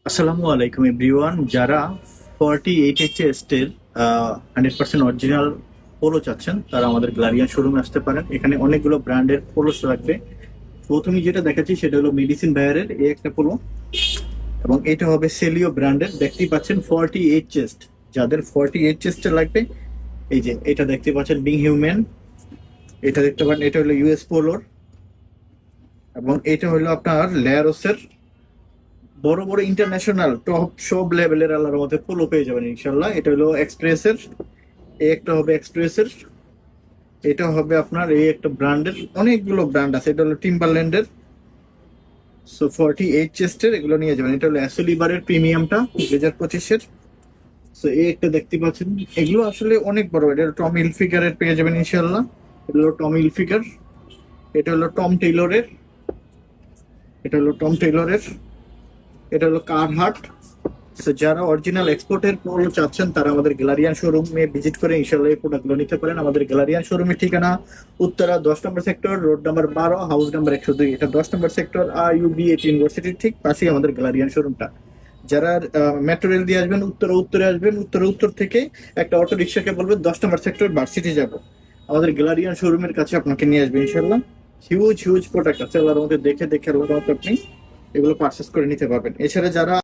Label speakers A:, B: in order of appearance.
A: আসসালামু আলাইকুম এভরিওয়ান। যারা 48 এর 100% অরিজিনাল পোলো চাচ্ছেন তারা আমাদের গ্লারিয়ান শোরুমে আসতে পারেন। এখানে অনেকগুলো ব্র্যান্ডের পোলো রাখবে। প্রথমে যেটা দেখাচ্ছি সেটা হলো মেডিসিন বায়ারের এই একটা পোলো, এবং এটা হবে সেলিও ব্র্যান্ডের। দেখতেই পাচ্ছেন 48 চেস্ট। যাদের 48 চেস্টে লাগবে, এই যে এটা দেখতে পাচ্ছেন বিং হিউম্যান, এটা দেখতে পারেন, এটা হলো ইউএস পোলোর, এবং এটা হলো আপনার লেয়ারোসের। বড় বড় ইন্টারন্যাশনাল টপ সব লেভেলের আল্লাহর মধ্যে পোলো পেয়ে যাবেন ইনশাল্লাহ। এটা হলো এক্সপ্রেসের, এই একটা হবে এক্সপ্রেসের, এটা হবে আপনার এই একটা ব্র্যান্ডের। অনেকগুলো ব্র্যান্ড আছে। এটা হলো টিম্বারল্যান্ডের। সো 48 চেস্টের এগুলো নিয়ে যাবেন। এটা হলো অ্যাসোলিবারের প্রিমিয়ামটা 2025-এর। সো এই একটা দেখতে পাচ্ছেন, এগুলো আসলে অনেক বড়। এটা হলো টম হিলফিগারের পেয়ে যাবেন ইনশাল্লাহ। এটা হলো টম হিলফিগার, এটা হলো টম টেইলরের, এটা হলো টম টেইলরের, এটা হলো কারহাট। So, যারা অরিজিনাল এক্সপোর্টের পণ্য চাচ্ছেন তারা আমাদের গ্যালারিয়ান শোরুমে ভিজিট করে ইনশাল্লাহ এই প্রোডাক্টগুলো নিতে পারেন। আমাদের গ্যালারিয়ান শোরুমের ঠিকানা উত্তরা 10 নম্বর sector, road number 12, house number 102। এটা 10 নম্বর সেক্টর, IUB8 ইউনিভার্সিটির ঠিক পাশেই আমাদের গ্যালারিয়ান শোরুমটা। যারা মেট্রো রেল দিয়ে আসবেন, উত্তরে আসবেন, উত্তর থেকে একটা অটো রিক্সাকে বলবেন 10 নম্বর সেক্টর ভার্সিটি যাব, আমাদের গ্যালারিয়ান শোরুমের কাছে আপনাকে নিয়ে আসবে ইনশাল্লাহ। হিউজ হিউজ প্রোডাক্ট আছে, আল্লাহর মধ্যে দেখে দেখে আল্লাহর মধ্যে আপনি এগুলো পারচেস করে নিতে পারবেন। এছাড়া যারা